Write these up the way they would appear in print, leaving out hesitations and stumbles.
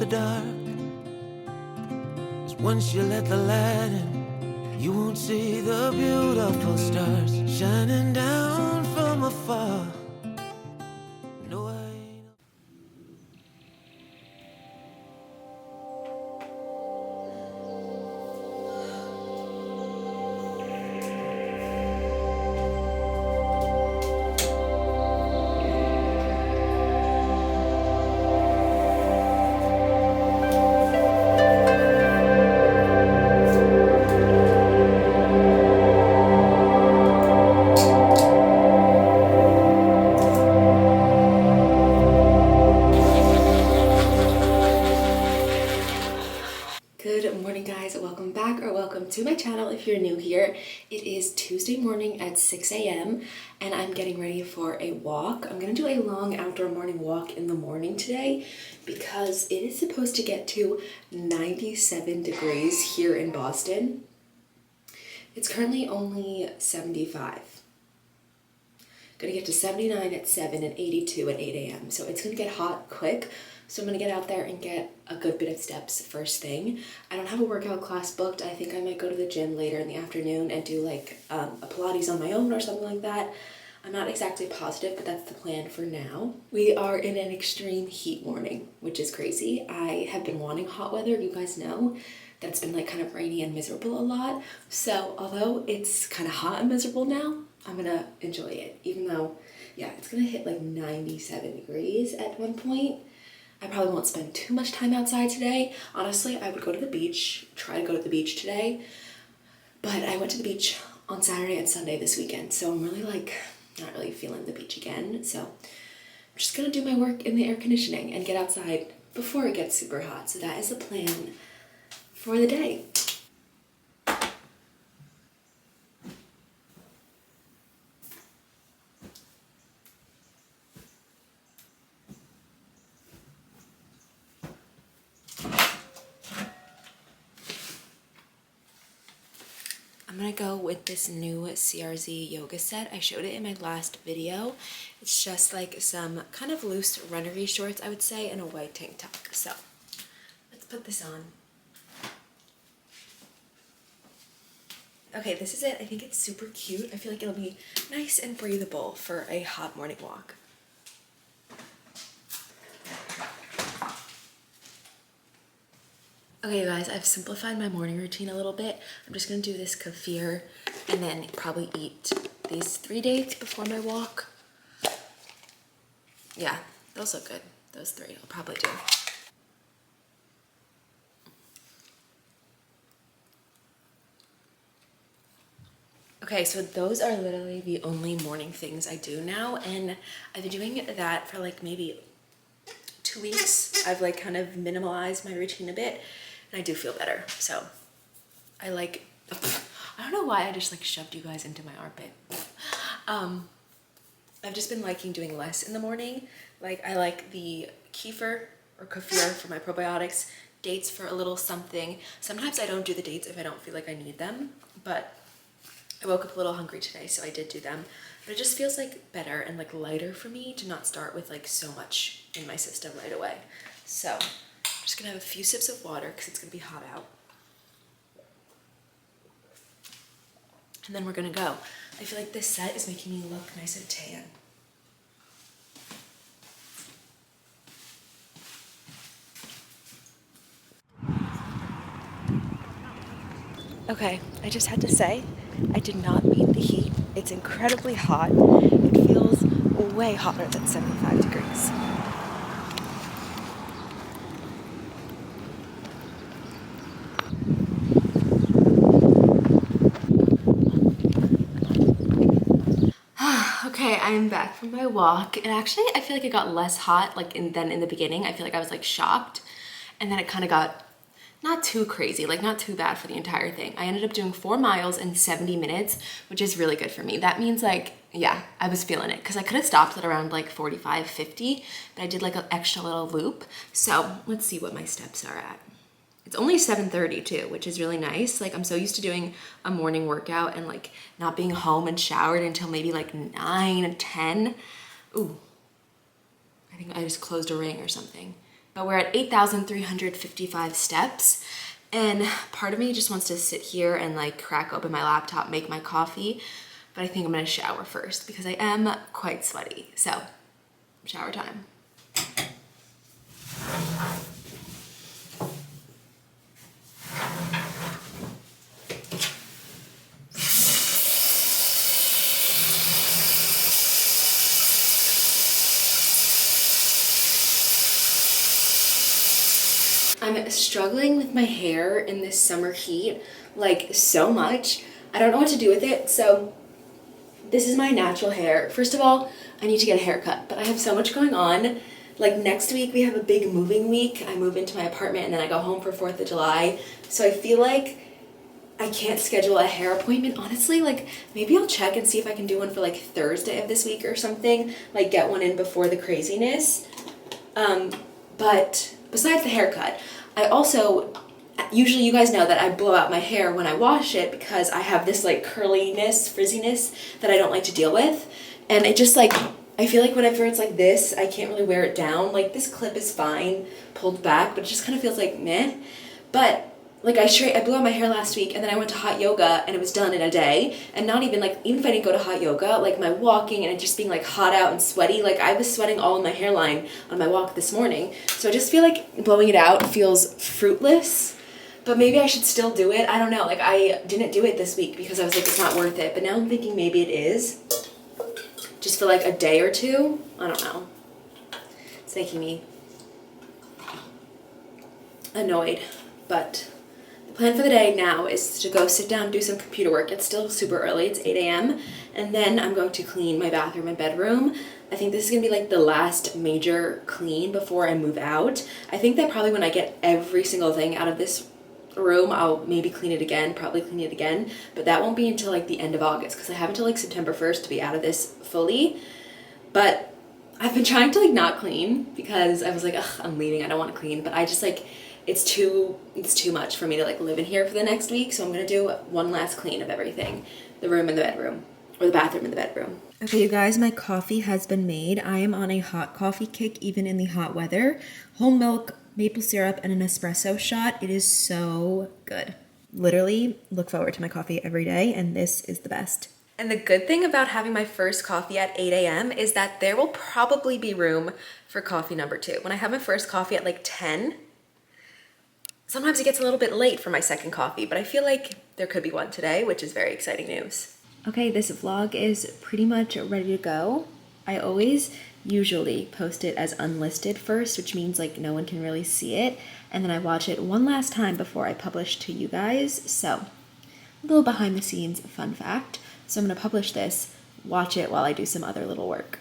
the dark. 'Cause once you let the light in, you won't see the beautiful stars shining down from afar. No, I ain't. Good morning, guys. Welcome back or welcome to my channel if you're new here. It is Tuesday morning at 6 a.m. and I'm getting ready for a walk. I'm gonna do a long outdoor morning walk in the morning today because it is supposed to get to 97 degrees here in Boston. It's currently only 75. Gonna get to 79 at 7 and 82 at 8 a.m. So it's gonna get hot quick. So I'm gonna get out there and get a good bit of steps first thing. I don't have a workout class booked. I think I might go to the gym later in the afternoon and do like a Pilates on my own or something like that. I'm not exactly positive, but that's the plan for now. We are in an extreme heat warning, which is crazy. I have been wanting hot weather. You guys know that it's been like kind of rainy and miserable a lot. So although it's kind of hot and miserable now, I'm gonna enjoy it. Even though, yeah, it's gonna hit like 97 degrees at one point. I probably won't spend too much time outside today. Honestly, I would go to the beach, try to go to the beach today. But I went to the beach on Saturday and Sunday this weekend. So I'm really like, not really feeling the beach again. So I'm just gonna do my work in the air conditioning and get outside before it gets super hot. So that is the plan for the day. I'm gonna go with this new CRZ yoga set. I showed it in my last video. It's just like some kind of loose runnery shorts, I would say, and a white tank top. So let's put this on. Okay, this is it. I think it's super cute. I feel like it'll be nice and breathable for a hot morning walk. Okay, guys, I've simplified my morning routine a little bit. I'm just gonna do this kefir and then probably eat these 3 dates before my walk. Yeah, those look good. Those 3 I'll probably do. Okay, so those are literally the only morning things I do now, and I've been doing that for like maybe 2 weeks. I've like kind of minimalized my routine a bit, and I do feel better. So I like, I don't know why I just like shoved you guys into my armpit. I've just been liking doing less in the morning. Like I like the kefir or kefir for my probiotics, dates for a little something. Sometimes I don't do the dates if I don't feel like I need them, but I woke up a little hungry today, so I did do them. But it just feels like better and like lighter for me to not start with like so much in my system right away. So I'm just gonna have a few sips of water because it's gonna be hot out. And then we're gonna go. I feel like this set is making me look nice and tan. Okay, I just had to say, I did not beat the heat. It's incredibly hot. It feels way hotter than 75 degrees. Okay, I'm back from my walk, and actually I feel like it got less hot than in the beginning. I feel like I was like shocked, and then it kind of got not too crazy, like not too bad for the entire thing. I ended up doing 4 miles in 70 minutes, which is really good for me. That means like, yeah, I was feeling it because I could have stopped at around like 45, 50, but I did like an extra little loop. So let's see what my steps are at. It's only 7:30 too, which is really nice. Like I'm so used to doing a morning workout and like not being home and showered until maybe like 9, 10. Ooh, I think I just closed a ring or something. but we're at 8,355 steps. And part of me just wants to sit here and like crack open my laptop, make my coffee, but I think I'm gonna shower first because I am quite sweaty. So, shower time. I'm struggling with my hair in this summer heat, like so much. I don't know what to do with it, so this is my natural hair. First of all, I need to get a haircut, but I have so much going on. Like next week we have a big moving week. I move into my apartment and then I go home for 4th of July. So I feel like I can't schedule a hair appointment. Honestly, like maybe I'll check and see if I can do one for like Thursday of this week or something, like get one in before the craziness. But besides the haircut, I also, usually you guys know that I blow out my hair when I wash it because I have this like curliness, frizziness that I don't like to deal with. And it just like, I feel like whenever it's like this, I can't really wear it down. Like this clip is fine, pulled back, but it just kind of feels like meh. But like I blew out my hair last week and then I went to hot yoga and it was done in a day. And not even like, even if I didn't go to hot yoga, like my walking and it just being like hot out and sweaty, like I was sweating all in my hairline on my walk this morning. So I just feel like blowing it out feels fruitless, but maybe I should still do it. I don't know. Like I didn't do it this week because I was like, it's not worth it. But now I'm thinking maybe it is. Just for like a day or two. I don't know. It's making me annoyed, but the plan for the day now is to go sit down and do some computer work. It's still super early, it's 8 a.m. And then I'm going to clean my bathroom and bedroom. I think this is gonna be like the last major clean before I move out. I think that probably when I get every single thing out of this room, I'll maybe clean it again, probably clean it again, but that won't be until like the end of August because I have until like September 1st to be out of this fully. But I've been trying to like not clean because I was like, ugh, I'm leaving, I don't want to clean, but I just like, it's too much for me to like live in here for the next week. So I'm gonna do one last clean of everything, the room and the bedroom, or the bathroom and the bedroom. Okay, you guys, my coffee has been made. I am on a hot coffee kick, even in the hot weather. Whole milk, maple syrup, and an espresso shot. It is so good. Literally look forward to my coffee every day, and this is the best. And the good thing about having my first coffee at 8 a.m. is that there will probably be room for coffee number 2. When I have my first coffee at like 10, sometimes it gets a little bit late for my second coffee, but I feel like there could be one today, which is very exciting news. Okay, this vlog is pretty much ready to go. I always usually post it as unlisted first, which means like no one can really see it. And then I watch it one last time before I publish to you guys. So, a little behind the scenes fun fact. So I'm gonna publish this, watch it while I do some other little work.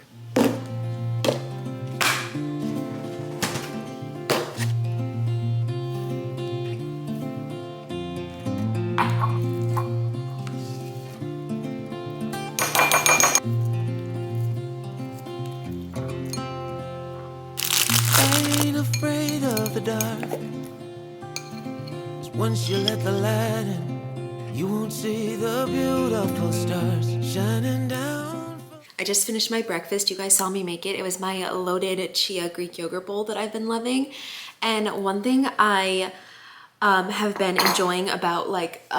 Ain't afraid of the dark. 'Cause once you let the light in, you won't see the beautiful stars shining down. I just finished my breakfast. You guys saw me make it. It was my loaded Chia Greek yogurt bowl that I've been loving. And one thing I have been enjoying about like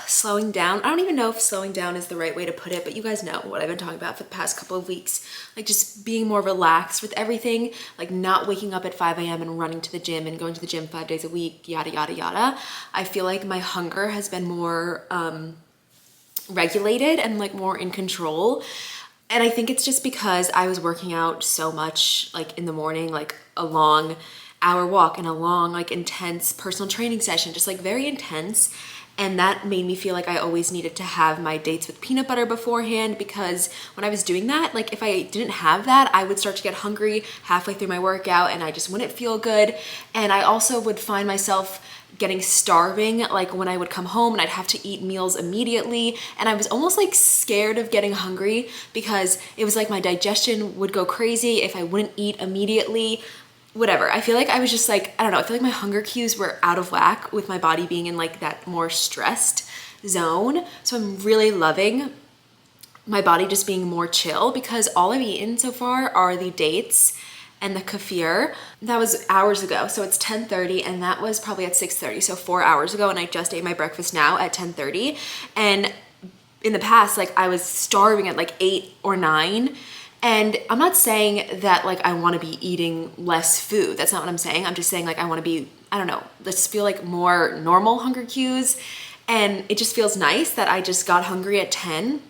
slowing down. I don't even know if slowing down is the right way to put it, but you guys know what I've been talking about for the past couple of weeks. Like just being more relaxed with everything, like not waking up at 5 a.m. and running to the gym and going to the gym 5 days a week, yada, yada, yada. I feel like my hunger has been more regulated and like more in control. And I think it's just because I was working out so much like in the morning, like a long hour walk and a long like intense personal training session, just like very intense. And that made me feel like I always needed to have my dates with peanut butter beforehand, because when I was doing that, like if I didn't have that, I would start to get hungry halfway through my workout and I just wouldn't feel good. And I also would find myself getting starving, like when I would come home and I'd have to eat meals immediately. And I was almost like scared of getting hungry because it was like my digestion would go crazy if I wouldn't eat immediately. Whatever. I feel like I was just like, I don't know, I feel like my hunger cues were out of whack with my body being in like that more stressed zone. So I'm really loving my body just being more chill, because all I've eaten so far are the dates and the kefir. That was hours ago, so it's 10:30, and that was probably at 6:30, so 4 hours ago, and I just ate my breakfast now at 10:30. And in the past, like, I was starving at like 8 or 9. And I'm not saying that like I want to be eating less food. That's not what I'm saying. I'm just saying like I want to be, I don't know, let's feel like more normal hunger cues. And it just feels nice that I just got hungry at 10.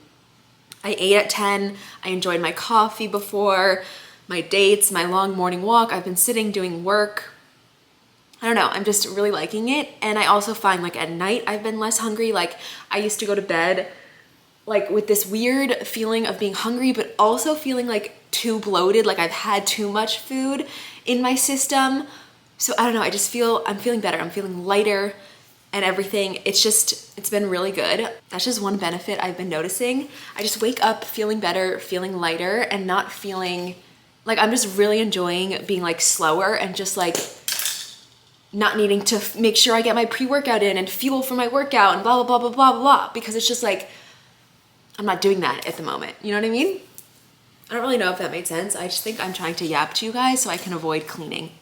I ate at 10. I enjoyed my coffee before, my dates, my long morning walk. I've been sitting doing work. I don't know, I'm just really liking it. And I also find like at night I've been less hungry. Like I used to go to bed like with this weird feeling of being hungry, but also feeling like too bloated, like I've had too much food in my system. So I don't know, I'm feeling better. I'm feeling lighter and everything. It's been really good. That's just one benefit I've been noticing. I just wake up feeling better, feeling lighter, and not feeling like I'm just really enjoying being like slower and just like not needing to make sure I get my pre-workout in and fuel for my workout and blah, blah, blah, blah, blah, blah, because it's just like, I'm not doing that at the moment. You know what I mean? I don't really know if that made sense. I just think I'm trying to yap to you guys so I can avoid cleaning.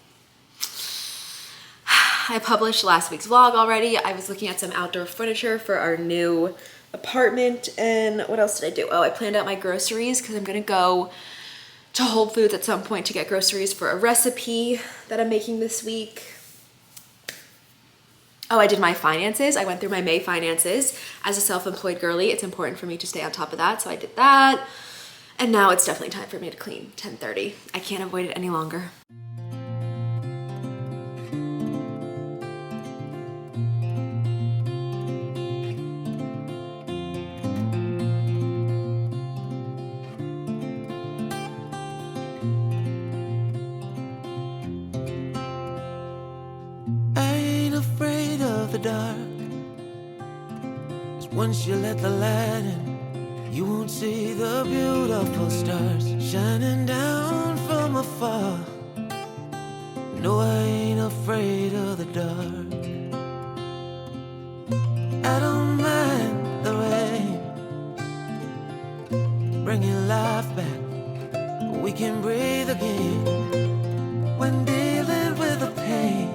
I published last week's vlog already. I was looking at some outdoor furniture for our new apartment. And what else did I do? Oh, I planned out my groceries because I'm going to go to Whole Foods at some point to get groceries for a recipe that I'm making this week. Oh, I did my finances. I went through my May finances. As a self-employed girly, it's important for me to stay on top of that, so I did that. And now it's definitely time for me to clean, 10:30. I can't avoid it any longer. I ain't afraid of the dark. 'Cause once you let the light in, you won't see the beautiful stars shining down from afar. No, I ain't afraid of the dark. I don't mind the rain, bringing life back. We can breathe again when dealing with the pain.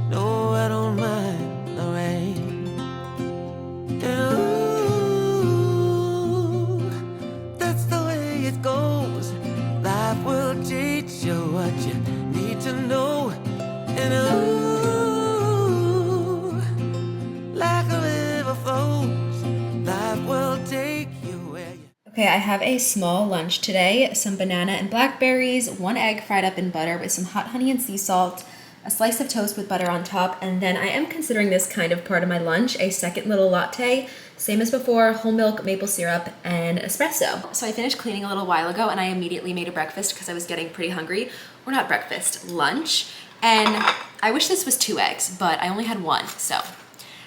No, I don't mind the rain. And ooh, that's the way it goes. Life will teach you what you need to know. And ooh, like a river flows, life will take you where you... Okay, I have a small lunch today. Some banana and blackberries, 1 egg fried up in butter with some hot honey and sea salt, a slice of toast with butter on top, and then I am considering this kind of part of my lunch, a second little latte, same as before, whole milk, maple syrup, and espresso. So I finished cleaning a little while ago and I immediately made a breakfast because I was getting pretty hungry. Or not breakfast, lunch. And I wish this was 2 eggs, but I only had 1, so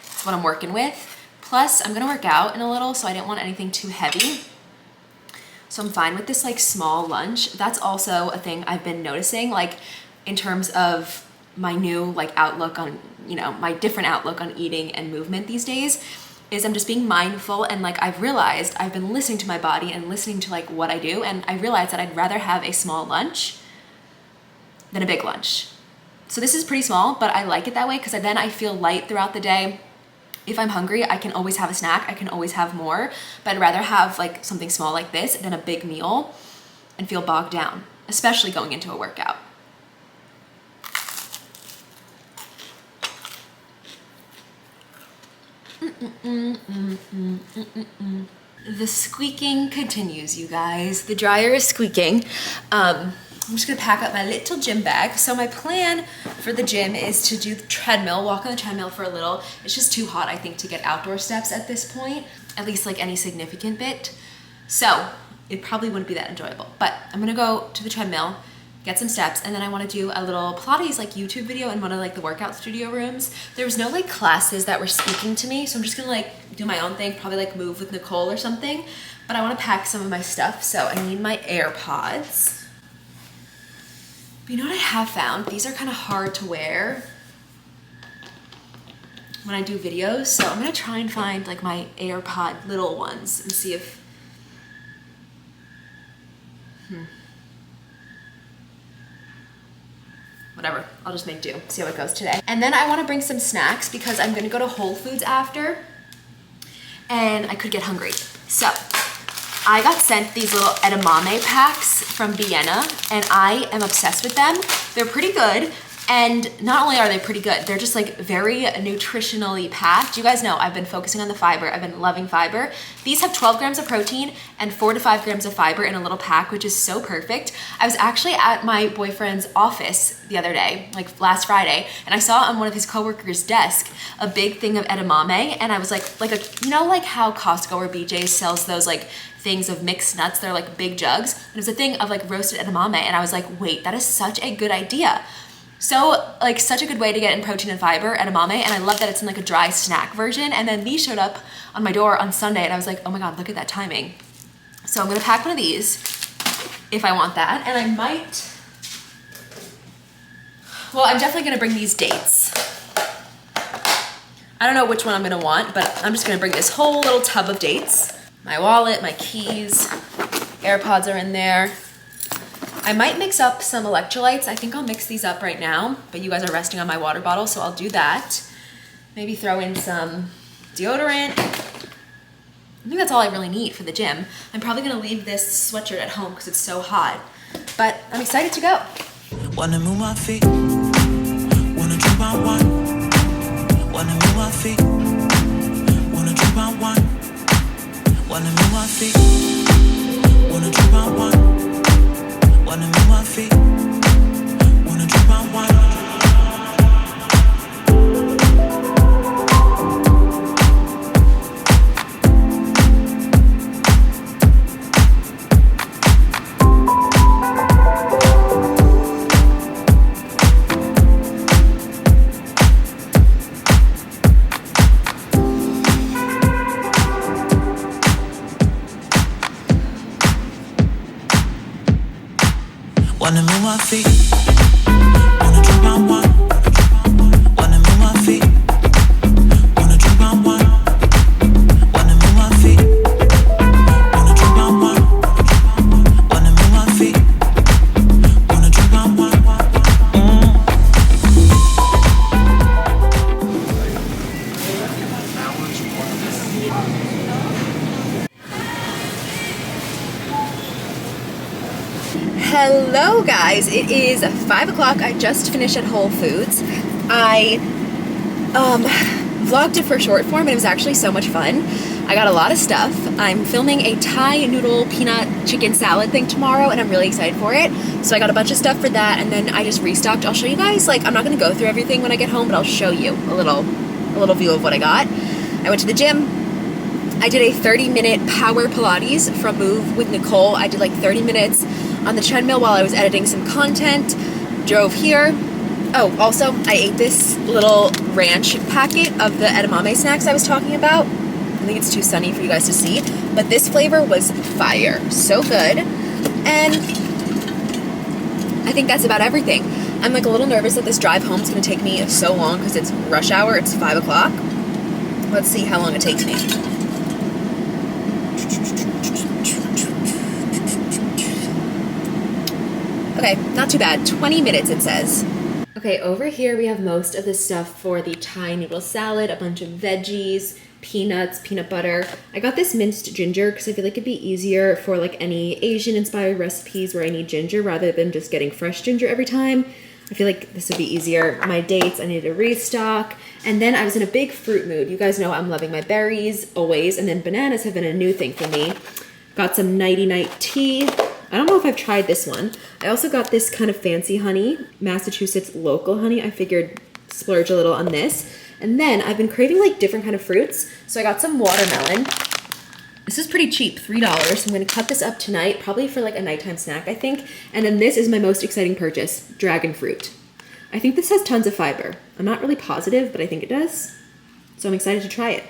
that's what I'm working with. Plus, I'm gonna work out in a little, so I didn't want anything too heavy. So I'm fine with this like small lunch. That's also a thing I've been noticing, like in terms of my new like outlook on, you know, my different outlook on eating and movement these days, is I'm just being mindful. And like I've realized I've been listening to my body and listening to like what I do, and I realized that I'd rather have a small lunch than a big lunch. So this is pretty small, but I like it that way because then I feel light throughout the day. If I'm hungry, I can always have a snack, I can always have more, but I'd rather have like something small like this than a big meal and feel bogged down, especially going into a workout. The squeaking continues, you guys. The dryer is squeaking. I'm just gonna pack up my little gym bag. So my plan for the gym is to do the treadmill, walk on the treadmill for a little. It's just too hot, I think, to get outdoor steps at this point, at least like any significant bit. So it probably wouldn't be that enjoyable, but I'm gonna go to the treadmill, get some steps, and then I want to do a little Pilates like YouTube video in one of like the workout studio rooms. There was no like classes that were speaking to me, so I'm just gonna like do my own thing, probably like move with Nicole or something, but I want to pack some of my stuff, so I need my AirPods. But you know what I have found? These are kind of hard to wear when I do videos, so I'm gonna try and find like my AirPod little ones and see if whatever, I'll just make do, see how it goes today. And then I wanna bring some snacks because I'm gonna go to Whole Foods after and I could get hungry. So I got sent these little edamame packs from Vienna and I am obsessed with them. They're pretty good. And not only are they pretty good, they're just like very nutritionally packed. You guys know I've been focusing on the fiber. I've been loving fiber. These have 12 grams of protein and 4 to 5 grams of fiber in a little pack, which is so perfect. I was actually at my boyfriend's office the other day, like last Friday, and I saw on one of his coworkers' desk a big thing of edamame, and I was like you know like how Costco or BJ's sells those like things of mixed nuts, they're like big jugs, and it was a thing of like roasted edamame, and I was like, wait, that is such a good idea. So like such a good way to get in protein and fiber, edamame, and I love that it's in like a dry snack version. And then these showed up on my door on Sunday and I was like, oh my God, look at that timing. So I'm gonna pack one of these if I want that. And I might, well, I'm definitely gonna bring these dates. I don't know which one I'm gonna want, but I'm just gonna bring this whole little tub of dates. My wallet, my keys, AirPods are in there. I might mix up some electrolytes. I think I'll mix these up right now, but you guys are resting on my water bottle, so I'll do that. Maybe throw in some deodorant. I think that's all I really need for the gym. I'm probably gonna leave this sweatshirt at home because it's so hot, but I'm excited to go. Wanna move my feet, wanna drink my wine. Wanna move my feet, wanna drink my wine. Wanna move my feet, wanna drink my wine. Wanna move my feet, wanna drink my wine. Wanna move my feet, wanna drink my wine. Wanna move my feet, wanna drink my wine. Wanna move my feet, wanna drink my wine. Wanna move my feet, wanna drink my wine. Hello guys, it is 5 o'clock. I just finished at Whole Foods. I vlogged it for short form and it was actually so much fun. I got a lot of stuff. I'm filming a Thai noodle peanut chicken salad thing tomorrow and I'm really excited for it. So I got a bunch of stuff for that and then I just restocked. I'll show you guys, like I'm not gonna go through everything when I get home, but I'll show you a little view of what I got. I went to the gym. I did a 30-minute power Pilates from Move with Nicole. I did like 30 minutes on the treadmill while I was editing some content, drove here. Oh, also, I ate this little ranch packet of the edamame snacks I was talking about. I think it's too sunny for you guys to see, but this flavor was fire. So good. And I think that's about everything. I'm like a little nervous that this drive home is gonna take me so long because it's rush hour, it's 5 o'clock. Let's see how long it takes me. Okay, not too bad. 20 minutes it says. Okay, over here we have most of the stuff for the Thai noodle salad, a bunch of veggies, peanuts, peanut butter. I got this minced ginger because I feel like it'd be easier for like any Asian inspired recipes where I need ginger rather than just getting fresh ginger every time. I feel like this would be easier. My dates, I needed to restock. And then I was in a big fruit mood. You guys know I'm loving my berries always. And then bananas have been a new thing for me. Got some nighty night tea. I don't know if I've tried this one. I also got this kind of fancy honey, Massachusetts local honey. I figured splurge a little on this. And then I've been craving like different kind of fruits. So I got some watermelon. This is pretty cheap, $3. I'm gonna cut this up tonight, probably for like a nighttime snack, I think. And then this is my most exciting purchase, dragon fruit. I think this has tons of fiber. I'm not really positive, but I think it does. So I'm excited to try it.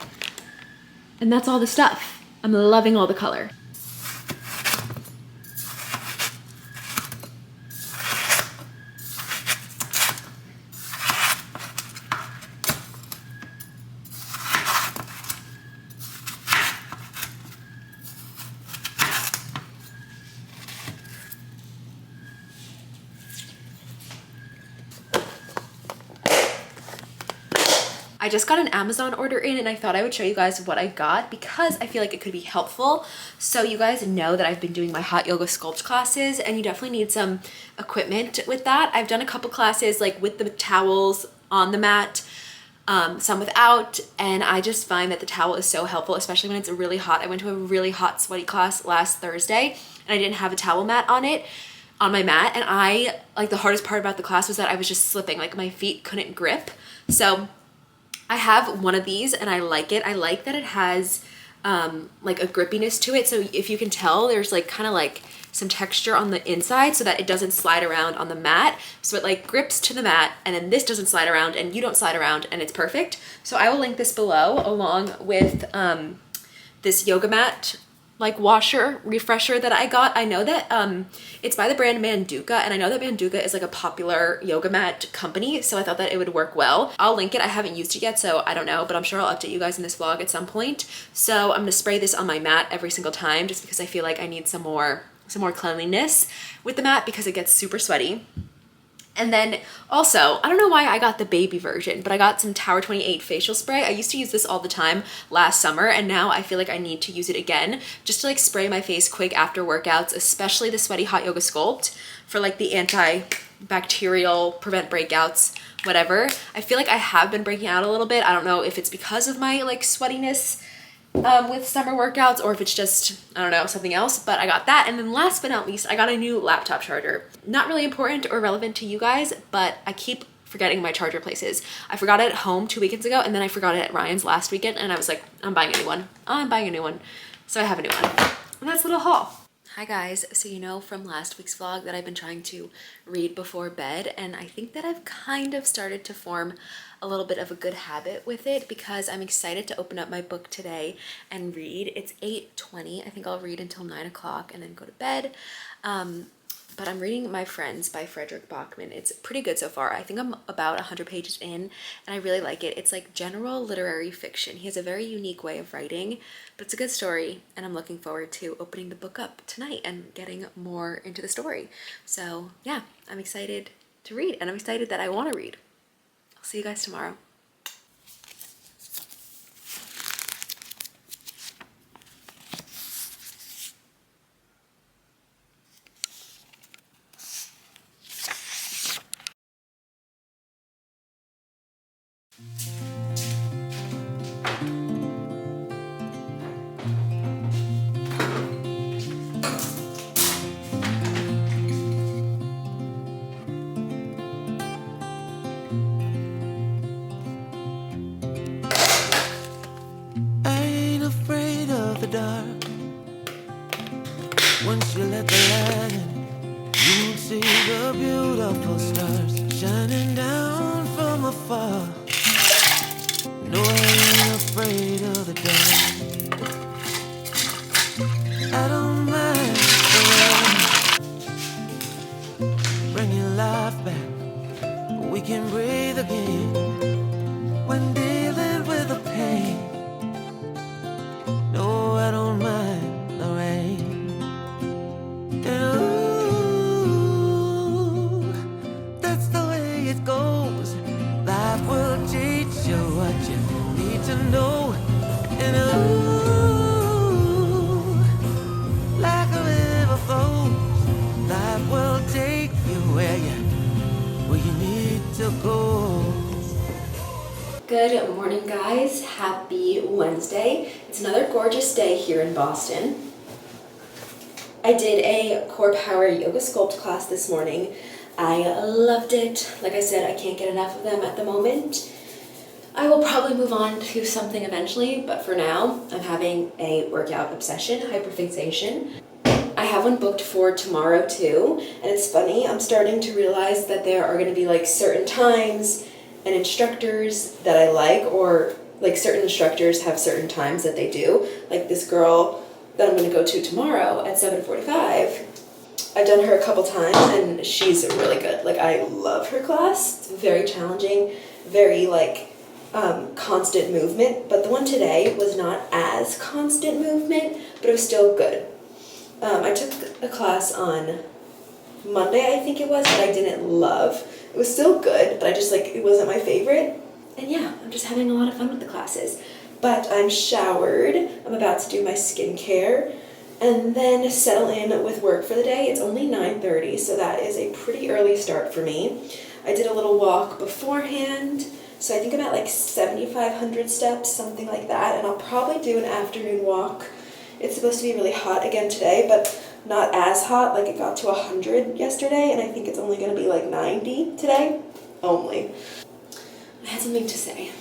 And that's all the stuff. I'm loving all the color. I just got an Amazon order in and I thought I would show you guys what I got because I feel like it could be helpful. So you guys know that I've been doing my hot yoga sculpt classes and you definitely need some equipment with that. I've done a couple classes like with the towels on the mat, some without, and I just find that the towel is so helpful, especially when it's really hot. I went to a really hot sweaty class last Thursday and I didn't have a towel mat on my mat, and I like the hardest part about the class was that I was just slipping, like my feet couldn't grip. So I have one of these and I like it. I like that it has like a grippiness to it. So if you can tell, there's like kind of like some texture on the inside so that it doesn't slide around on the mat. So it like grips to the mat, and then this doesn't slide around and you don't slide around, and it's perfect. So I will link this below along with this yoga mat like washer refresher that I got. I know that it's by the brand Manduka, and I know that Manduka is like a popular yoga mat company, so I thought that it would work well. I'll link it. I haven't used it yet, so I don't know, but I'm sure I'll update you guys in this vlog at some point. So I'm gonna spray this on my mat every single time just because I feel like I need some more cleanliness with the mat because it gets super sweaty. And then also, I don't know why I got the baby version, but I got some Tower 28 facial spray. I used to use this all the time last summer, and now I feel like I need to use it again just to like spray my face quick after workouts, especially the sweaty hot yoga sculpt for like the antibacterial, prevent breakouts, whatever. I feel like I have been breaking out a little bit. I don't know if it's because of my like sweatiness with summer workouts or if it's just, I don't know, something else, but I got that. And then last but not least, I got a new laptop charger. Not really important or relevant to you guys, but I keep forgetting my charger places. I forgot it at home 2 weekends ago, and then I forgot it at Ryan's last weekend, and I was like, I'm buying a new one. I'm buying a new one. So I have a new one. And that's a little haul. Hi guys, so you know from last week's vlog that I've been trying to read before bed, and I think that I've kind of started to form a little bit of a good habit with it because I'm excited to open up my book today and read. It's 8:20. I think I'll read until 9 o'clock and then go to bed. But I'm reading My Friends by Frederick Bachman. It's pretty good so far. I think I'm about 100 pages in, and I really like it. It's like general literary fiction. He has a very unique way of writing, but it's a good story, and I'm looking forward to opening the book up tonight and getting more into the story. So yeah, I'm excited to read, and I'm excited that I want to read. I'll see you guys tomorrow. I ain't afraid of the dark. Once you let the light in, you won't see the beautiful stars shining down from afar. No, I ain't afraid of the dark. I don't mind the rain. Bring your life back. We can breathe again when dealing with the pain. No, I don't mind the rain. And ooh, that's the way it goes. Life will teach you what you need to know. And ooh, like a river flows, life will take you where you need to go. Good morning, guys. Happy Wednesday. It's another gorgeous day here in Boston. I did a core power yoga sculpt class this morning. I loved it. Like I said, I can't get enough of them at the moment. I will probably move on to something eventually, but for now, I'm having a workout obsession, hyperfixation. I have one booked for tomorrow too, and it's funny, I'm starting to realize that there are going to be like certain times and instructors that I like, or like certain instructors have certain times that they do. Like this girl that I'm going to go to tomorrow at 7:45. I've done her a couple times and she's really good. Like I love her class. It's very challenging, very like constant movement, but the one today was not as constant movement, but it was still good. I took a class on Monday, I think it was, that I didn't love. It was still good, but I just like, it wasn't my favorite. And yeah, I'm just having a lot of fun with the classes. But I'm showered, I'm about to do my skincare, and then settle in with work for the day. It's only 9:30, so that is a pretty early start for me. I did a little walk beforehand, so I think I'm at like 7,500 steps, something like that, and I'll probably do an afternoon walk. It's supposed to be really hot again today, but not as hot. Like it got to 100 yesterday, and I think it's only going to be like 90 today. Only. I had something to say.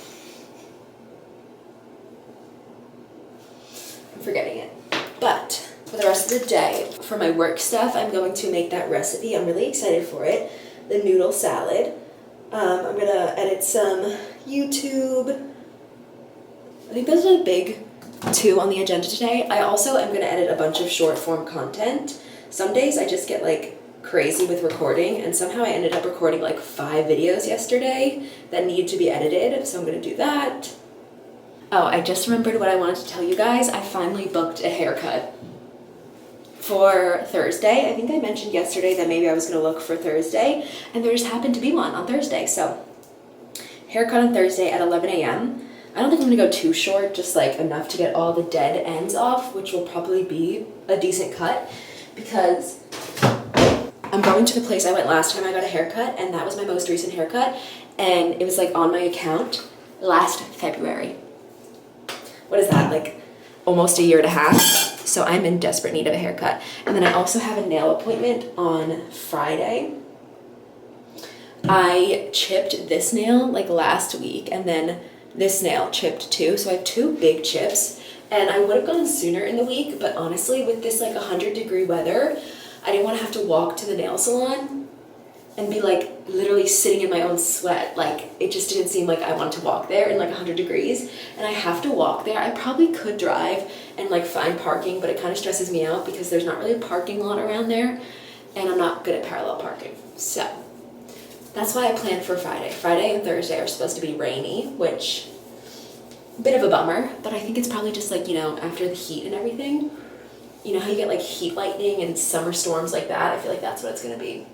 I'm forgetting it. But for the rest of the day, for my work stuff, I'm going to make that recipe. I'm really excited for it. The noodle salad. I'm going to edit some YouTube. I think those are the big two on the agenda today. I also am going to edit a bunch of short form content. Some days I just get like crazy with recording, and somehow I ended up recording like 5 videos yesterday that need to be edited, so I'm going to do that. Oh, I just remembered what I wanted to tell you guys. I finally booked a haircut for Thursday. I think I mentioned yesterday that maybe I was going to look for Thursday, and there just happened to be one on Thursday. So haircut on Thursday at 11 a.m. I don't think I'm going to go too short, just like enough to get all the dead ends off, which will probably be a decent cut, because I'm going to the place I went last time I got a haircut, and that was my most recent haircut, and it was like on my account last February. What is that, like almost a year and a half? So I'm in desperate need of a haircut. And then I also have a nail appointment on Friday. I chipped this nail like last week, and then this nail chipped too. So I have 2 big chips, and I would have gone sooner in the week, but honestly with this like 100-degree weather, I didn't want to have to walk to the nail salon and be like literally sitting in my own sweat. Like it just didn't seem like I wanted to walk there in like 100 degrees, and I have to walk there. I probably could drive and like find parking, but it kind of stresses me out because there's not really a parking lot around there, and I'm not good at parallel parking. So that's why I planned for Friday. Friday and Thursday are supposed to be rainy, which bit of a bummer, but I think it's probably just like, you know, after the heat and everything, you know how you get like heat lightning and summer storms like that? I feel like that's what it's gonna be.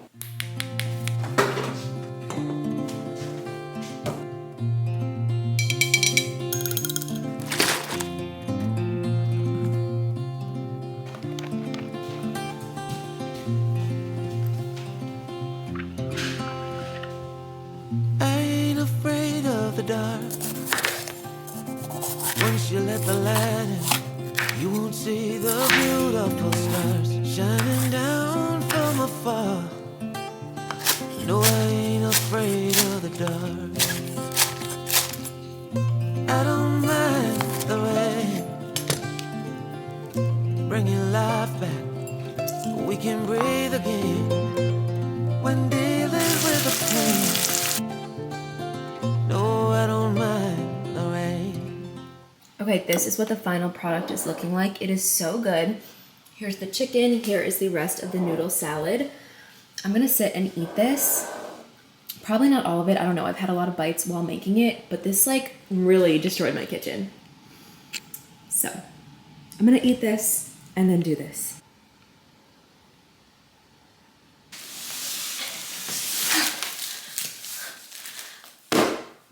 I ain't afraid of the dark. Once you let the light in, you won't see the beautiful stars shining down from afar. No, I ain't afraid of the dark. I don't mind the rain, bringing life back. We can breathe again when dealing with the pain. No, I don't mind the rain. Okay, this is what the final product is looking like. It is so good. Here's the chicken. Here is the rest of the noodle salad. I'm gonna sit and eat this. Probably not all of it. I don't know. I've had a lot of bites while making it, but this like really destroyed my kitchen. So I'm gonna eat this and then do this.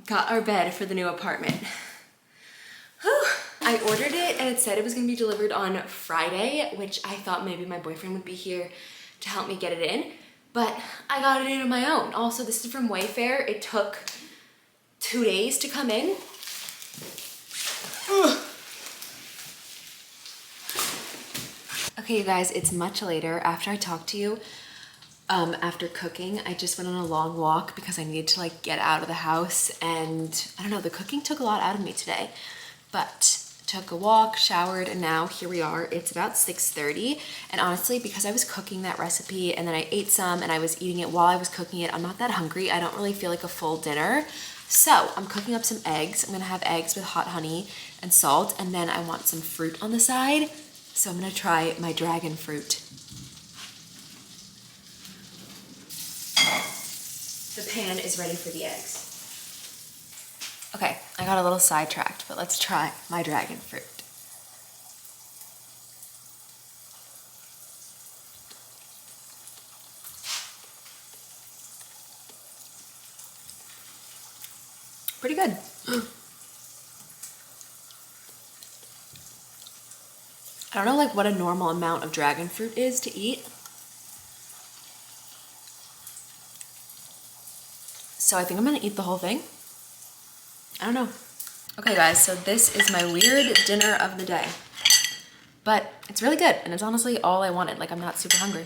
Got our bed for the new apartment. Whew. I ordered it and it said it was gonna be delivered on Friday, which I thought maybe my boyfriend would be here to help me get it in, but I got it in on my own. Also, this is from Wayfair. It took 2 days to come in. Ugh. Okay, you guys, it's much later. After I talked to you, after cooking, I just went on a long walk because I needed to like get out of the house, and I don't know, the cooking took a lot out of me today, but took a walk, showered, and now here we are. It's about 6:30, and honestly, because I was cooking that recipe and then I ate some and I was eating it while I was cooking it, I'm not that hungry. I don't really feel like a full dinner. So I'm cooking up some eggs. I'm gonna have eggs with hot honey and salt, and then I want some fruit on the side. So I'm gonna try my dragon fruit. The pan is ready for the eggs. Okay, I got a little sidetracked, but let's try my dragon fruit. Pretty good. I don't know like what a normal amount of dragon fruit is to eat. So I think I'm gonna eat the whole thing. I don't know. Okay guys, so this is my weird dinner of the day. But it's really good, and it's honestly all I wanted. Like, I'm not super hungry.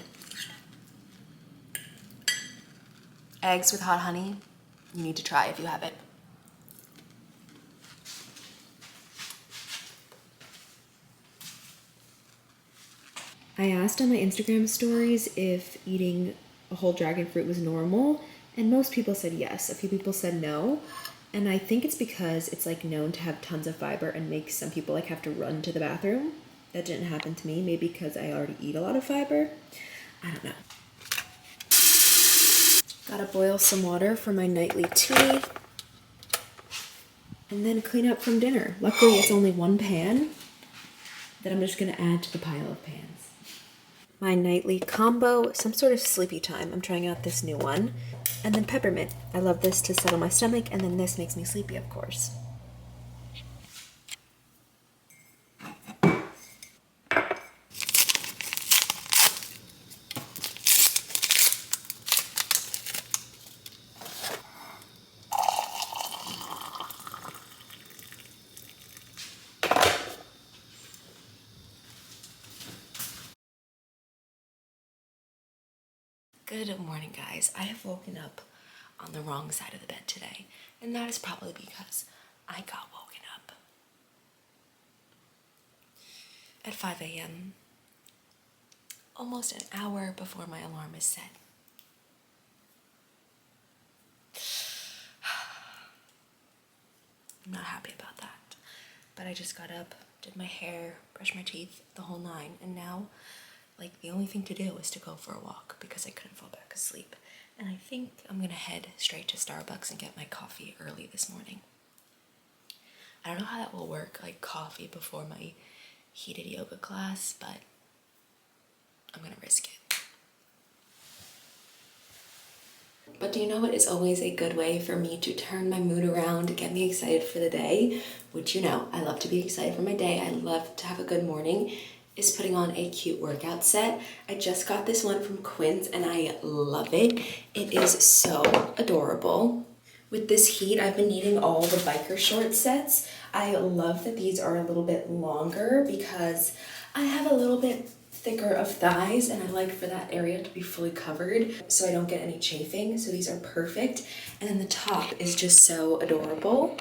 Eggs with hot honey, you need to try if you haven't. I asked on my Instagram stories if eating a whole dragon fruit was normal, and most people said yes. A few people said no, and I think it's because it's like known to have tons of fiber and makes some people like have to run to the bathroom. That didn't happen to me, maybe because I already eat a lot of fiber. I don't know. Gotta boil some water for my nightly tea, and then clean up from dinner. Luckily, it's only one pan that I'm just gonna add to the pile of pans. My nightly combo, some sort of sleepy time. I'm trying out this new one. And then peppermint. I love this to settle my stomach, and then this makes me sleepy, of course. Good morning, guys. I have woken up on the wrong side of the bed today, and that is probably because I got woken up at 5 a.m. almost an hour before my alarm is set. I'm not happy about that, but I just got up, did my hair, brushed my teeth, the whole nine, and now like the only thing to do is to go for a walk because I couldn't fall back asleep. And I think I'm gonna head straight to Starbucks and get my coffee early this morning. I don't know how that will work, like coffee before my heated yoga class, but I'm gonna risk it. But do you know what is always a good way for me to turn my mood around, get me excited for the day? Which you know, I love to be excited for my day. I love to have a good morning. Is putting on a cute workout set. I just got this one from Quince and I love it. It is so adorable. With this heat, I've been needing all the biker short sets. I love that these are a little bit longer because I have a little bit thicker of thighs and I like for that area to be fully covered so I don't get any chafing. So these are perfect. And then the top is just so adorable.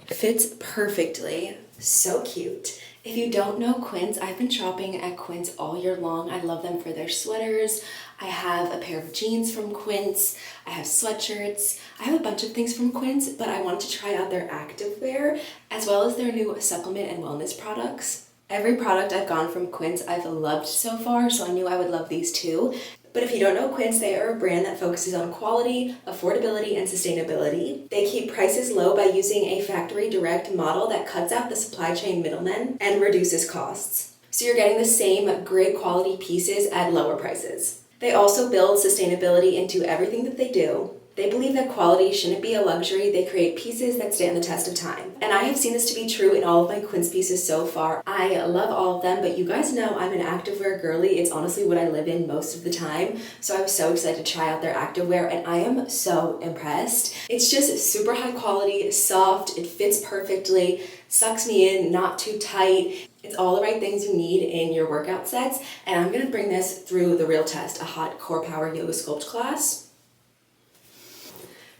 Fits perfectly, so cute. If you don't know Quince, I've been shopping at Quince all year long. I love them for their sweaters. I have a pair of jeans from Quince. I have sweatshirts. I have a bunch of things from Quince, but I wanted to try out their activewear as well as their new supplement and wellness products. Every product I've gone from Quince I've loved so far, so I knew I would love these too. But if you don't know Quince, they are a brand that focuses on quality, affordability, and sustainability. They keep prices low by using a factory direct model that cuts out the supply chain middlemen and reduces costs. So you're getting the same great quality pieces at lower prices. They also build sustainability into everything that they do. They believe that quality shouldn't be a luxury. They create pieces that stand the test of time. And I have seen this to be true in all of my Quince pieces so far. I love all of them, but you guys know I'm an activewear girly. It's honestly what I live in most of the time. So I was so excited to try out their activewear and I am so impressed. It's just super high quality, soft, it fits perfectly, sucks me in, not too tight. It's all the right things you need in your workout sets. And I'm gonna bring this through the real test, a hot core power yoga sculpt class.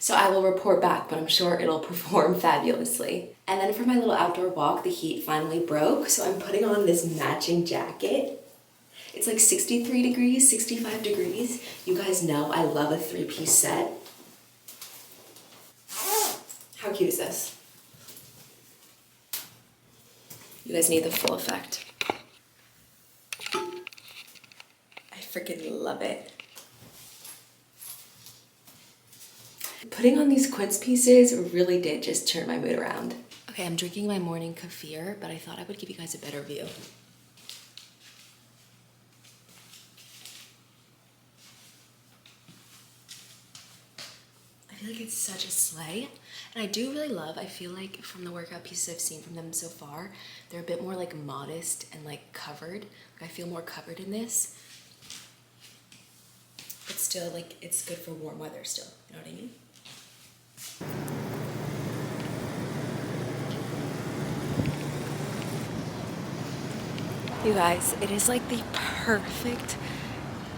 So I will report back, but I'm sure it'll perform fabulously. And then for my little outdoor walk, the heat finally broke, so I'm putting on this matching jacket. It's like 63 degrees, 65 degrees. You guys know I love a three-piece set. How cute is this? You guys need the full effect. I freaking love it. Putting on these Quince pieces really did just turn my mood around. Okay, I'm drinking my morning kefir, but I thought I would give you guys a better view. I feel like it's such a sleigh. And I do really love, I feel like from the workout pieces I've seen from them so far, they're a bit more like modest and like covered. Like I feel more covered in this. But still, like, it's good for warm weather still, you know what I mean? You guys, it is like the perfect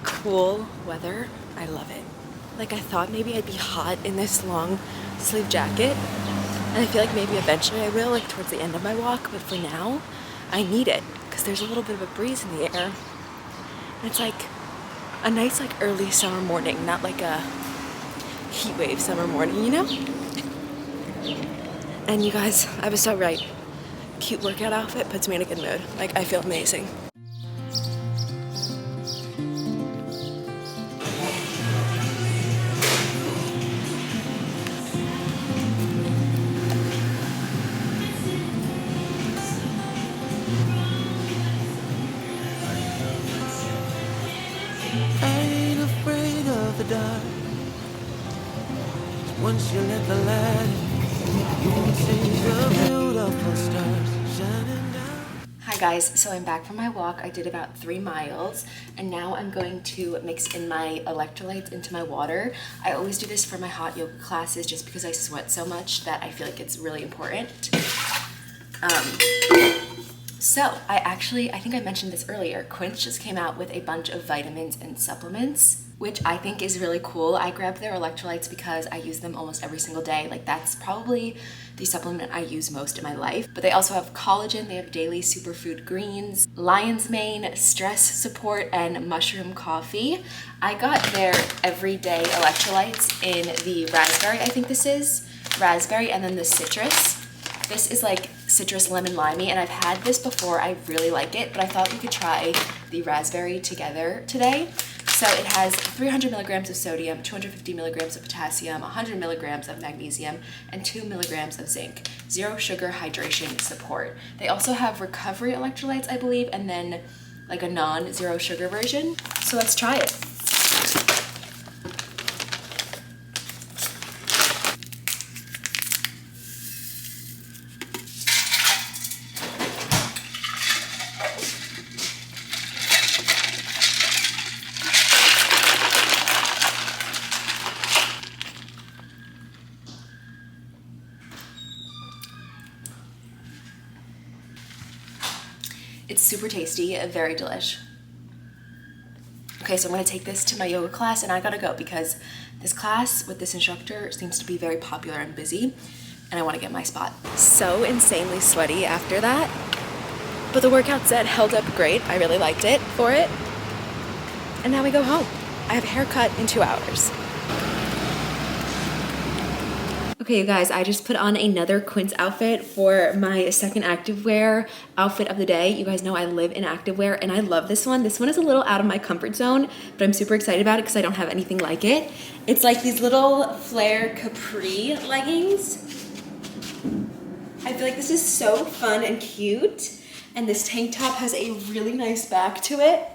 cool weather. I love it. Like I thought maybe I'd be hot in this long sleeve jacket, and I feel like maybe eventually I will, like towards the end of my walk, but for now I need it because there's a little bit of a breeze in the air, and it's like a nice like early summer morning, not like a heat wave summer morning, you know? And you guys, I was so right. Cute workout outfit puts me in a good mood. Like I feel amazing. Ain't afraid of the dark. Once you let the light in, you won't see the beautiful stars shining down. Hi guys, so I'm back from my walk. I did about 3 miles, and now I'm going to mix in my electrolytes into my water. I always do this for my hot yoga classes just because I sweat so much that I feel like it's really important. So I think I mentioned this earlier. Quince just came out with a bunch of vitamins and supplements, which I think is really cool. I grabbed their electrolytes because I use them almost every single day. Like that's probably the supplement I use most in my life. But they also have collagen, they have daily superfood greens, lion's mane, stress support, and mushroom coffee. I got their everyday electrolytes in the raspberry, I think this is. Raspberry, and then the citrus. This is like citrus lemon limey, and I've had this before. I really like it, but I thought we could try the raspberry together today. So it has 300 milligrams of sodium, 250 milligrams of potassium, 100 milligrams of magnesium, and 2 milligrams of zinc. Zero sugar hydration support. They also have recovery electrolytes, I believe, and then like a non-zero sugar version. So let's try it. It's super tasty, very delish. Okay, so I'm gonna take this to my yoga class, and I gotta go because this class with this instructor seems to be very popular and busy, and I wanna get my spot. So insanely sweaty after that, but the workout set held up great. I really liked it for it. And now we go home. I have a haircut in 2 hours. Okay, you guys, I just put on another Quince outfit for my second activewear outfit of the day. You guys know I live in activewear, and I love this one. This one is a little out of my comfort zone, but I'm super excited about it because I don't have anything like it. It's like these little flare capri leggings. I feel like this is so fun and cute, and this tank top has a really nice back to it.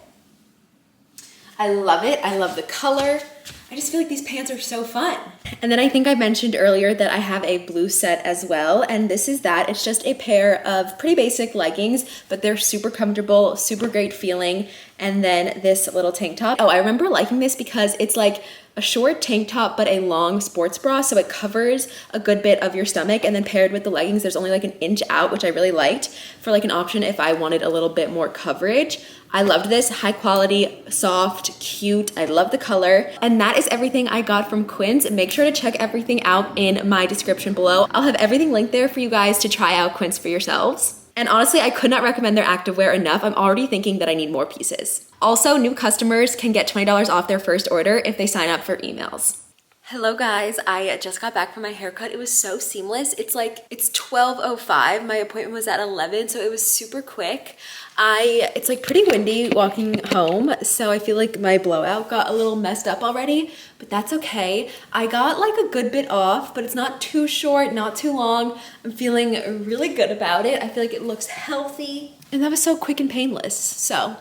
I love it. I love the color. I just feel like these pants are so fun. And then I think I mentioned earlier that I have a blue set as well, and this is that. It's just a pair of pretty basic leggings, but they're super comfortable, super great feeling, and then this little tank top. Oh, I remember liking this because it's like a short tank top but a long sports bra, so it covers a good bit of your stomach, and then paired with the leggings there's only like an inch out, which I really liked for like an option if I wanted a little bit more coverage. I loved this. High quality, soft, cute. I love the color. And that is everything I got from Quince. Make sure to check everything out in my description below. I'll have everything linked there for you guys to try out Quince for yourselves. And honestly, I could not recommend their activewear enough. I'm already thinking that I need more pieces. Also, new customers can get $20 off their first order if they sign up for emails. Hello guys, I just got back from my haircut. It was so seamless. It's 12:05. My appointment was at 11, so it was super quick. It's like pretty windy walking home, so I feel like my blowout got a little messed up already, but that's okay. I got like a good bit off, but it's not too short, not too long. I'm feeling really good about it. I feel like it looks healthy, and that was so quick and painless. So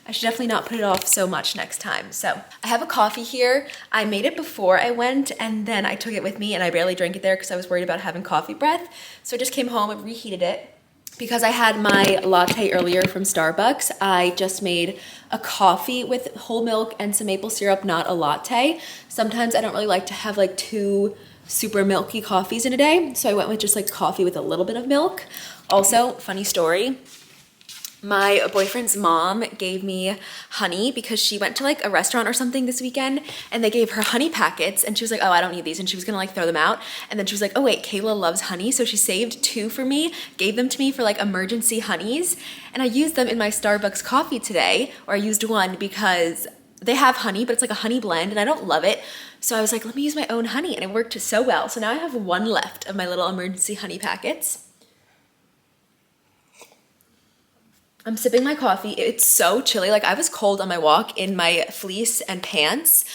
I should definitely not put it off so much next time. So I have a coffee here. I made it before I went and then I took it with me and I barely drank it there because I was worried about having coffee breath. So I just came home and reheated it. Because I had my latte earlier from Starbucks, I just made a coffee with whole milk and some maple syrup, not a latte. Sometimes I don't really like to have like 2 super milky coffees in a day, so I went with just like coffee with a little bit of milk. Also, funny story, my boyfriend's mom gave me honey because she went to like a restaurant or something this weekend and they gave her honey packets and she was like, oh, I don't need these, and she was gonna like throw them out, and then she was like, oh wait, Kayla loves honey, so she saved 2 for me, gave them to me for like emergency honeys, and I used them in my Starbucks coffee today, or I used one because they have honey, but it's like a honey blend and I don't love it. So I was like, let me use my own honey, and it worked so well. So now I have 1 left of my little emergency honey packets. I'm sipping my coffee. It's so chilly. Like I was cold on my walk in my fleece and pants.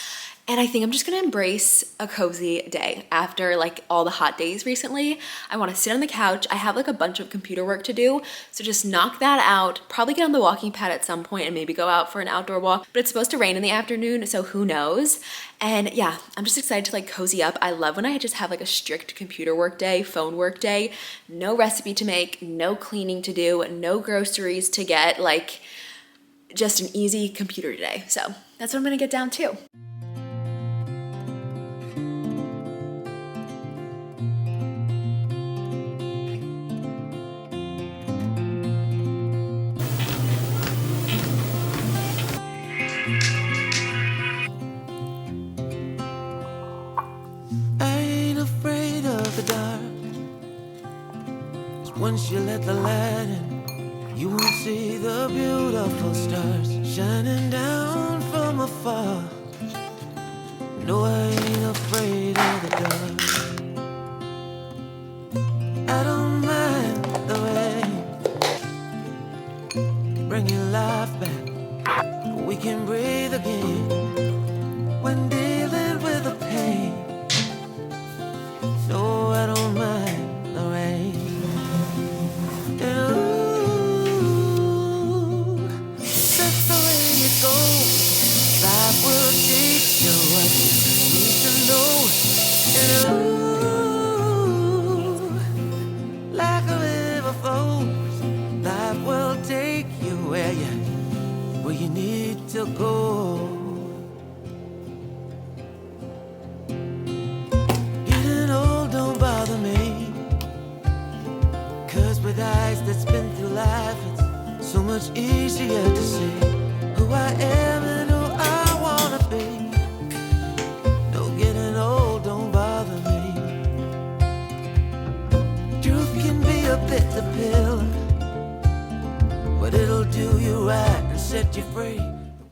And I think I'm just gonna embrace a cozy day after like all the hot days recently. I wanna sit on the couch. I have like a bunch of computer work to do. So just knock that out, probably get on the walking pad at some point and maybe go out for an outdoor walk. But it's supposed to rain in the afternoon, so who knows? And yeah, I'm just excited to like cozy up. I love when I just have like a strict computer work day, phone work day, no recipe to make, no cleaning to do, no groceries to get, like just an easy computer day. So that's what I'm gonna get down to. I ain't afraid of the dark. 'Cause once you let the light in, you won't see the beautiful stars shining down from afar. No, I ain't afraid of the dark. I don't mind the rain. Bring your life back. We can breathe again when dealing with the pain. No, I don't mind the rain. Ooh, that's the way it goes. Life will teach you what you need to know. And ooh, like a river flows, life will take you where you need to go. Getting old don't bother me, 'cause with eyes that's been through life, it's so much easier to see who I am and who I wanna be. No, getting old don't bother me. Truth can be a bitter pill, but it'll do you right and set you free.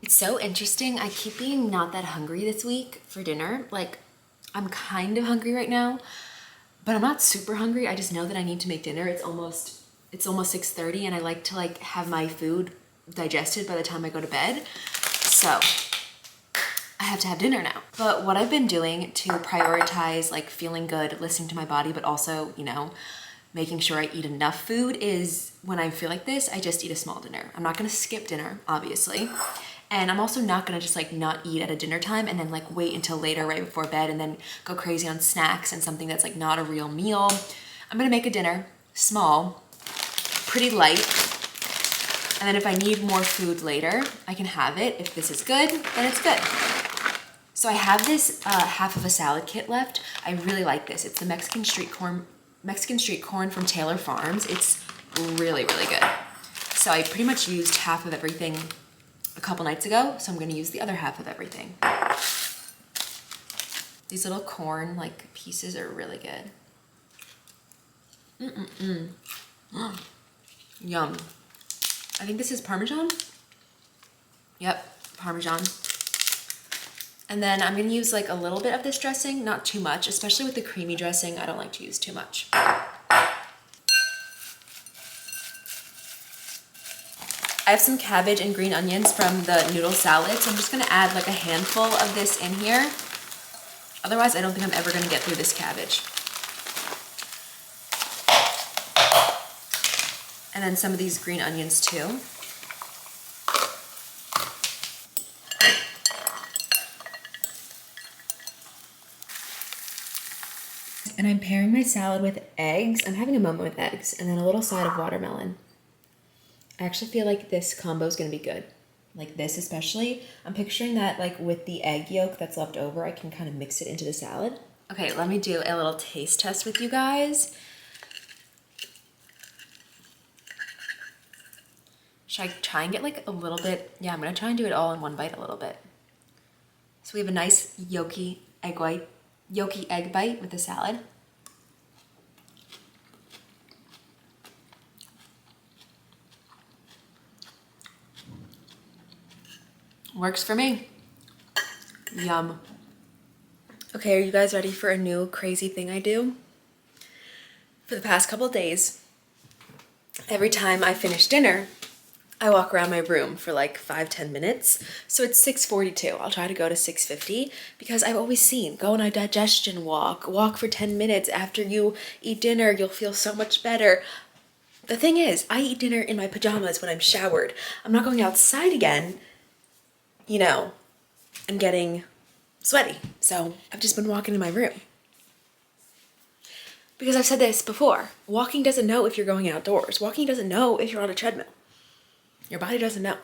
It's so interesting. I keep being not that hungry this week for dinner. Like, I'm kind of hungry right now, but I'm not super hungry. I just know that I need to make dinner. It's almost 6:30 and I like to like have my food digested by the time I go to bed. So I have to have dinner now. But what I've been doing to prioritize like feeling good, listening to my body, but also, you know, making sure I eat enough food is when I feel like this, I just eat a small dinner. I'm not gonna skip dinner, obviously. And I'm also not gonna just like not eat at a dinner time and then like wait until later right before bed and then go crazy on snacks and something that's like not a real meal. I'm gonna make a dinner, small, pretty light. And then if I need more food later, I can have it. If this is good, then it's good. So I have this half of a salad kit left. I really like this. It's the Mexican street corn from Taylor Farms. It's really, really good. So I pretty much used half of everything a couple nights ago, so I'm gonna use the other half of everything. These little corn like pieces are really good. Yum. I think this is Parmesan. Yep, Parmesan. And then I'm gonna use like a little bit of this dressing, not too much, especially with the creamy dressing. I don't like to use too much. I have some cabbage and green onions from the noodle salad, so I'm just gonna add like a handful of this in here. Otherwise, I don't think I'm ever gonna get through this cabbage. And then some of these green onions too. and I'm pairing my salad with eggs. I'm having a moment with eggs and then a little side of watermelon. I actually feel like this combo is going to be good. Like this especially. I'm picturing that like with the egg yolk that's left over, I can kind of mix it into the salad. Okay, let me do a little taste test with you guys. Should I try and get like a little bit? Yeah, I'm going to try and do it all in one bite a little bit. So we have a nice yolky egg bite with the salad. Works for me. Yum. Okay, are you guys ready for a new crazy thing I do? For the past couple days, every time I finish dinner, I walk around my room for like 5-10 minutes. So it's 6:42. I'll try to go to 6:50 because I've always seen go on a digestion walk for 10 minutes after you eat dinner, you'll feel so much better. The thing is, I eat dinner in my pajamas when I'm showered. I'm not going outside again, you know, and getting sweaty. So I've just been walking in my room. Because I've said this before, walking doesn't know if you're going outdoors. Walking doesn't know if you're on a treadmill. Your body doesn't know.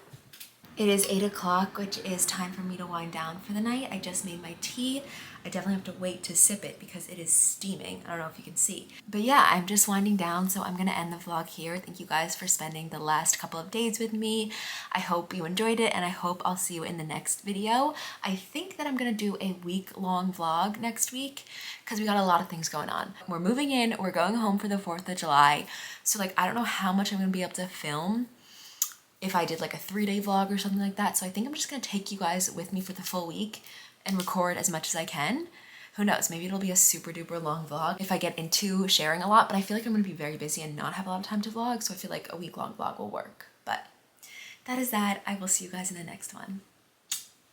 It is 8 o'clock, which is time for me to wind down for the night. I just made my tea. I definitely have to wait to sip it because it is steaming. I don't know if you can see. But yeah, I'm just winding down, so I'm gonna end the vlog here. Thank you guys for spending the last couple of days with me. I hope you enjoyed it, and I hope I'll see you in the next video. I think that I'm gonna do a week-long vlog next week because we got a lot of things going on. We're moving in, we're going home for the 4th of July. So like, I don't know how much I'm gonna be able to film if I did like a 3-day vlog or something like that. So I think I'm just gonna take you guys with me for the full week and record as much as I can. Who knows, maybe it'll be a super duper long vlog if I get into sharing a lot, but I feel like I'm gonna be very busy and not have a lot of time to vlog, so I feel like a week-long vlog will work. But that is that. I will see you guys in the next one.